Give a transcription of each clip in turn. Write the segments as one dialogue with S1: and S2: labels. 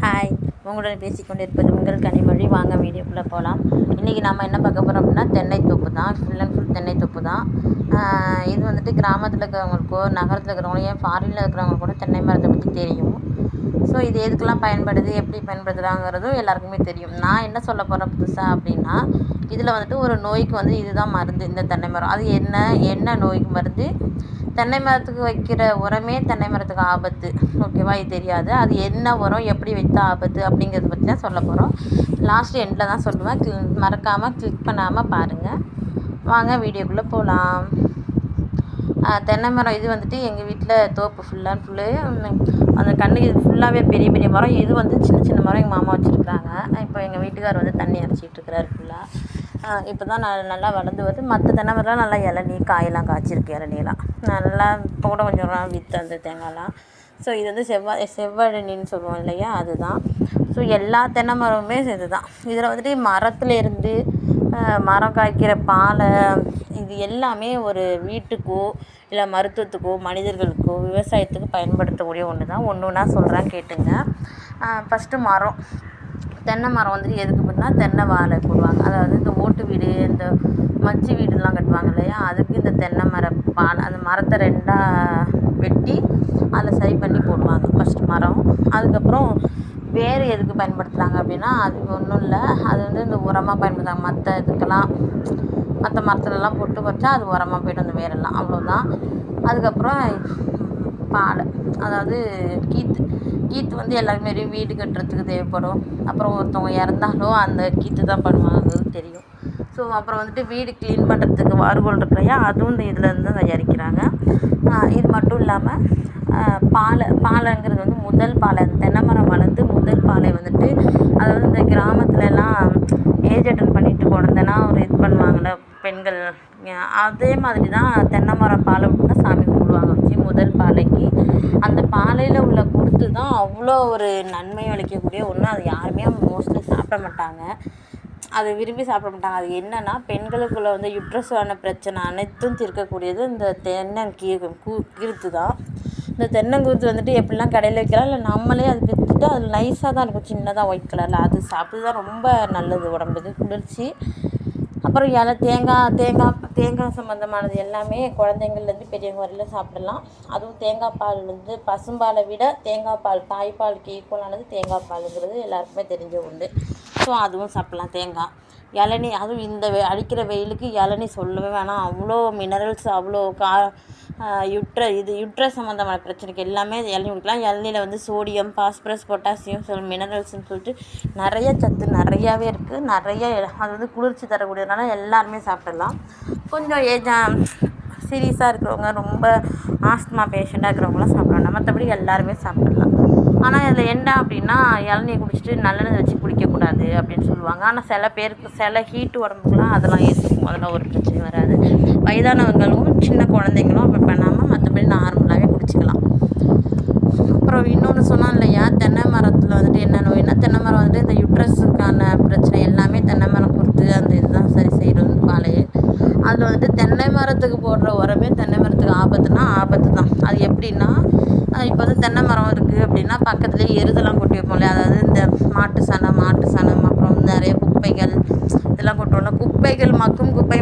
S1: Hi, உங்களுடன் பேசிக்கொண்டிருப்பது உங்கள் கனிமொழி. வாங்க வீடியோக்குள்ளே போகலாம். இன்றைக்கி நம்ம என்ன பார்க்க போகிறோம் அப்படின்னா தென்னை தோப்பு தான். ஃபுல் அண்ட் ஃபுல் தென்னை தோப்பு தான். இது வந்துட்டு கிராமத்தில் இருக்கிறவங்களுக்கோ நகரத்தில் இருக்கிறவங்களோ ஏன் ஃபாரினில் இருக்கிறவங்க கூட தென்னை மரத்தை பற்றி தெரியும். ஸோ இது எதுக்கெல்லாம் பயன்படுது, எப்படி பயன்படுத்துகிறாங்கிறதும் எல்லாருக்குமே தெரியும். நான் என்ன சொல்ல போகிறேன் புதுசாக அப்படின்னா, இதில் வந்துட்டு ஒரு நோய்க்கு வந்து இதுதான் மருந்து, இந்த தென்னை மரம். அது என்ன நோய்க்கு மருந்து? தென்னை மரத்துக்கு வைக்கிற உரமே தென்னை மரத்துக்கு ஆபத்து, ஓகேவா? இது தெரியாது. அது என்ன உரம், எப்படி வைத்தா ஆபத்து அப்படிங்கிறத பற்றி தான் சொல்ல போகிறோம். லாஸ்ட் எண்டில் தான் சொல்லுவேன். மறக்காமல் கிளிக் பண்ணாமல் பாருங்கள். வாங்க வீடியோக்குள்ளே போகலாம். தென்னை மரம் இது வந்துட்டு எங்கள் வீட்டில் தோப்பு ஃபுல் அண்ட் ஃபுல்லு அந்த கண்ணுக்கு இது ஃபுல்லாகவே பெரிய பெரிய மரம். இது வந்து சின்ன சின்ன மரம் எங்கள் மாமா வச்சுருக்குறாங்க. இப்போ எங்கள் வீட்டுக்கார் வந்து தண்ணி அரைச்சிட்டு இருக்கிறாரு ஃபுல்லாக. இப்போ தான் நல்லா வளர்ந்து வருது. மற்ற தென்னை மரம்லாம் நல்லா இளநீ காயெல்லாம் காய்ச்சிருக்கு. இளநீலாம் நல்லா இப்போ கூட கொஞ்சம் விற்று அந்த தேங்காய்லாம். ஸோ இது வந்து செவ்வழனின்னு சொல்லுவோம் இல்லையா, அதுதான். ஸோ எல்லா தென்னை மரமுமே இது தான். இதில் வந்துட்டு மரத்துலேருந்து மரம் காய்க்கிற பாலை இது எல்லாமே ஒரு வீட்டுக்கோ இல்லை மருத்துவத்துக்கோ மனிதர்களுக்கோ விவசாயத்துக்கு பயன்படுத்தக்கூடிய ஒன்று தான். ஒன்று ஒன்றா சொல்கிறேன் கேட்டுங்க. ஃபஸ்ட்டு மரம். தென்னை மரம் வந்துட்டு எதுக்கு அப்படின்னா தென்னை வாழை போடுவாங்க. அதாவது இந்த ஓட்டு வீடு, இந்த மச்சி வீடுலாம் கட்டுவாங்க இல்லையா, அதுக்கு இந்த தென்னை பாலை அந்த மரத்தை ரெண்டாக வெட்டி அதில் சரி பண்ணி போடுவாங்க ஃபஸ்ட்டு மரம். அதுக்கப்புறம் வேறு எதுக்கு பயன்படுத்துகிறாங்க அப்படின்னா, அது ஒன்றும் இல்லை, அது வந்து இந்த உரமாக பயன்படுத்துகிறாங்க. மற்ற இதுக்கெல்லாம் மற்ற மரத்துலலாம் பொட்டு வச்சா அது உரமாக போய்டும் அந்த வேரெல்லாம், அவ்வளோதான். அதுக்கப்புறம் பாலை, அதாவது கீற்று வந்து எல்லாருமே வீடு கட்டுறதுக்கு தேவைப்படும். அப்புறம் ஒருத்தவங்க இறந்தாலும் அந்த கீற்று தான் பண்ணுவாங்கிறது தெரியும். ஸோ அப்புறம் வந்துட்டு வீடு க்ளீன் பண்ணுறதுக்கு வார்கோல் இருக்கு இல்லையா, அதுவும் இந்த இதுலேருந்து தான் தயாரிக்கிறாங்க. இது மட்டும் இல்லாமல் பாலைங்கிறது வந்து முதல் பாலை, அந்த தென்னை மரம் வளர்ந்து முதல் பாலை வந்துட்டு, அதாவது இந்த கிராமத்துலலாம் ஏஜ் அட்டன் பண்ணிட்டு குழந்தைனா ஒரு இது பண்ணுவாங்கள்ல பெண்கள், அதே மாதிரி தான் தென்னை மரம் பாலை விட்டுனா சாமி கும்பிடுவாங்க வச்சு முதல் பாலைக்கு. அந்த பாலையில் உள்ள குருத்து தான் அவ்வளோ ஒரு நன்மை அளிக்கக்கூடிய ஒன்று. அது யாருமே மோஸ்ட்லி சாப்பிட மாட்டாங்க, அதை விரும்பி சாப்பிட மாட்டாங்க. அது என்னென்னா, பெண்களுக்குள்ளே வந்து யுட்ரஸான பிரச்சனை அனைத்தும் தீர்க்கக்கூடியது இந்த தென்னங்கீத்து தான். இந்த தென்னங்குருத்து வந்துட்டு எப்படிலாம் கடையில் வைக்கலாம், இல்லை நம்மளே அது விற்றுட்டு அது நைஸாக தான் இருக்கும், சின்னதாக ஒயிட் கலரில். அது சாப்பிட்டு தான் ரொம்ப நல்லது உடம்புக்கு, குளிர்ச்சி. அப்புறம் தேங்காய் சம்மந்தமானது எல்லாமே குழந்தைங்கள்லேருந்து பெரியவங்க வரையிலும் சாப்பிடலாம். அதுவும் தேங்காய் பால் வந்து பசும்பாலை விட தேங்காய் பால் தாய்ப்பாலுக்கு ஈக்குவலானது தேங்காய் பாலுங்கிறது எல்லாருக்குமே தெரிஞ்ச உண்டு. ஸோ அதுவும் சாப்பிட்லாம். தேங்காய், இளநீ, அதுவும் இந்த அடிக்கிற வெயிலுக்கு இளநீ சொல்லவே வேணாம். அவ்வளோ மினரல்ஸ், அவ்வளோ யுட்ரஸ் சம்மந்தமான பிரச்சனைக்கு எல்லாமே இளநீ குடிக்கலாம். இளநீல வந்து சோடியம், பாஸ்பரஸ், பொட்டாசியம், மினரல்ஸ்ன்னு சொல்லிட்டு நிறைய சத்து நிறையாவே இருக்குது. அது வந்து குளிர்ச்சி தரக்கூடியதுனால எல்லாருமே சாப்பிடலாம். கொஞ்சம் சீரியஸாக இருக்கிறவங்க, ரொம்ப ஆஸ்துமா பேஷண்ட்டாக இருக்கிறவங்களாம் சாப்பிடலாம். மற்றபடி எல்லாருமே சாப்பிடலாம். ஆனால் இதில் என்ன அப்படின்னா, இளநீ குடிச்சிட்டு நல்லெண்ணெய் வச்சு குடிக்கக்கூடாது அப்படின்னு சொல்லுவாங்க. ஆனால் சில பேருக்கு சில ஹீட்டு உடம்புக்குலாம் அதெல்லாம் ஏற்றுக்கும், அதெல்லாம் ஒரு பிரச்சனையும் வராது. வயதானவங்களும் சின்ன குழந்தைங்களும் அப்படி பண்ணாமல் மற்றபடி நார்மலாகவே குடிச்சிக்கலாம். அப்புறம் இன்னொன்று சொன்னால் இல்லையா, தென்னை மரத்தில் வந்துட்டு என்ன நோய்னா, தென்னை மரம் வந்துட்டு இந்த யுட்ரஸுக்கான பிரச்சனை எல்லாமே தென்னை மரம் கொடுத்து அந்த இதுதான் சரி செய்கிறது பாலையே. அதில் வந்துட்டு தென்னை மரத்துக்கு போடுற உரமே தென்னை மரத்துக்கு ஆபத்து தான். அது எப்படின்னா, இப்போ வந்து தென்னை மரம் இருக்குது அப்படின்னா பக்கத்துலேயே எருதெல்லாம் கொட்டி வைப்போம் இல்லையா, அதாவது இந்த மாட்டு சாணம், அப்புறம் நிறைய குப்பைகள் இதெல்லாம் கொட்டுவோம்ல. குப்பைகள் மக்கும் குப்பை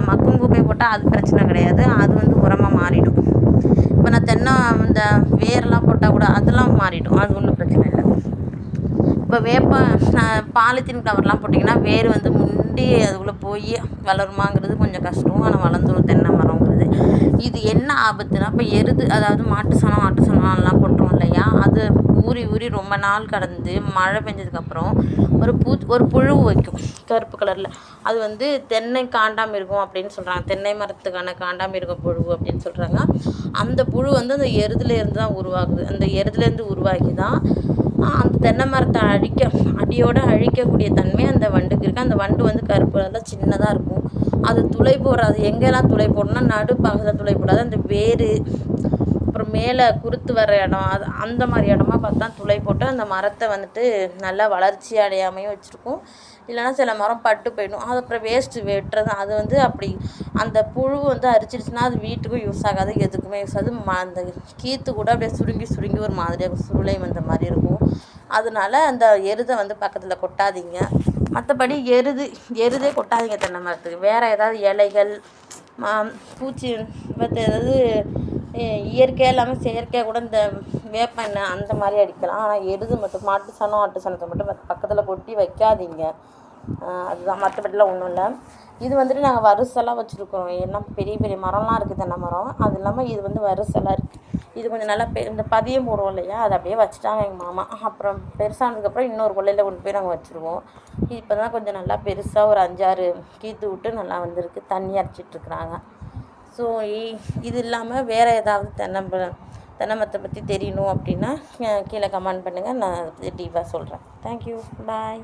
S1: மக்கும் குப்பை போட்டால் அது பிரச்சனை கிடையாது, அது வந்து உரமாக மாறிடும். இப்போ நான் இந்த வேரெல்லாம் போட்டால் கூட அதெல்லாம் மாறிடும், அது ஒன்றும் பிரச்சனை இல்லை. இப்போ பாலித்தீன் கவர்லாம் போட்டிங்கன்னா வேர் வந்து முண்டி அதுக்குள்ளே போய் வளருமாங்கிறது கொஞ்சம் கஷ்டம். ஆனால் வளர்ந்துடும் தென்னை மரங்கிறது. இது என்ன ஆபத்துனா, இப்போ அதாவது மாட்டு சாணம்லாம் கொட்டுறோம் இல்லையா, அது ஊறி ரொம்ப நாள் கடந்து மழை பெஞ்சதுக்கப்புறம் ஒரு புழு வைக்கும் கருப்பு கலரில். அது வந்து தென்னை காண்டாமிருகம் அப்படின்னு சொல்கிறாங்க, தென்னை மரத்துக்கான காண்டாமிருகம் புழு அப்படின்னு சொல்கிறாங்க. அந்த புழு வந்து அந்த எருதுலேருந்து தான் உருவாகுது. அந்த எருதுலேருந்து உருவாகி தான் அந்த தென்னை மரத்தை அடியோடு அழிக்கக்கூடிய தன்மை அந்த வண்டுக்கு இருக்குது. அந்த வண்டு வந்து கருப்பு கலரில் சின்னதாக இருக்கும். அது துளை போடாது. எங்கெல்லாம் துளை போடணும்னா நடுப்பாகத்தில் துளை போடாது, அந்த வேர் அப்புறம் மேலே குருத்து வர இடம், அந்த மாதிரி இடமா பார்த்தா துளை போட்டு அந்த மரத்தை வந்துட்டு நல்லா வளர்ச்சி அடையாமையும் வச்சுருக்கும். இல்லைனா சில மரம் பட்டு போயிடும். அது அப்புறம் வேஸ்ட்டு வெட்டுறது. அது வந்து அப்படி அந்த புழு வந்து அரிச்சிடுச்சுன்னா அது வீட்டுக்கும் யூஸ் ஆகாது, எதுக்குமே யூஸ் ஆகாது. அந்த கீற்று கூட அப்படியே சுருங்கி ஒரு மாதிரியாக சுருளை வந்த மாதிரி இருக்கும். அதனால அந்த எருதை வந்து பக்கத்தில் கொட்டாதீங்க. மற்றபடி எருதே கொட்டாதீங்க தென்னை மரத்துக்கு. வேறு ஏதாவது இலைகள் பூச்சி மற்ற ஏதாவது இயற்கையாக இல்லாமல் செயற்கையாக கூட இந்த வேப்பெண்ணெய் அந்த மாதிரி அடிக்கலாம். ஆனால் எருது மட்டும் மாட்டு சாணம் ஆட்டு சாணத்தை மட்டும் பக்கத்தில் கொட்டி வைக்காதீங்க. அதுதான், மற்றபடிலாம் ஒன்றும் இல்லை. இது வந்துட்டு நாங்கள் வரிசைலாம் வச்சுருக்கோம். ஏன்னா பெரிய பெரிய மரம்லாம் இருக்குது தென்னை மரம். அது இல்லாமல் இது வந்து வரிசைலாம் இருக்குது. இது கொஞ்சம் நல்லா இந்த பதியம் போடுவோம் இல்லையா, அதை அப்படியே வச்சுட்டாங்க எங்கள் மாமா. அப்புறம் பெருசானதுக்கப்புறம் இன்னொரு கொல்லையில் கொண்டு போய் நாங்கள் வச்சுருவோம். இப்போ தான் கொஞ்சம் நல்லா பெருசாக ஒரு 5-6 கீற்று விட்டு நல்லா வந்திருக்கு. தண்ணி அரைச்சிட்ருக்குறாங்க. ஸோ இது இல்லாமல் வேறு ஏதாவது தென்னை மரத்தை பற்றி தெரியணும் அப்படின்னா கீழே கமெண்ட் பண்ணுங்கள். நான் அதை பற்றி டீப்பாக சொல்கிறேன். தேங்க்யூ, பாய்.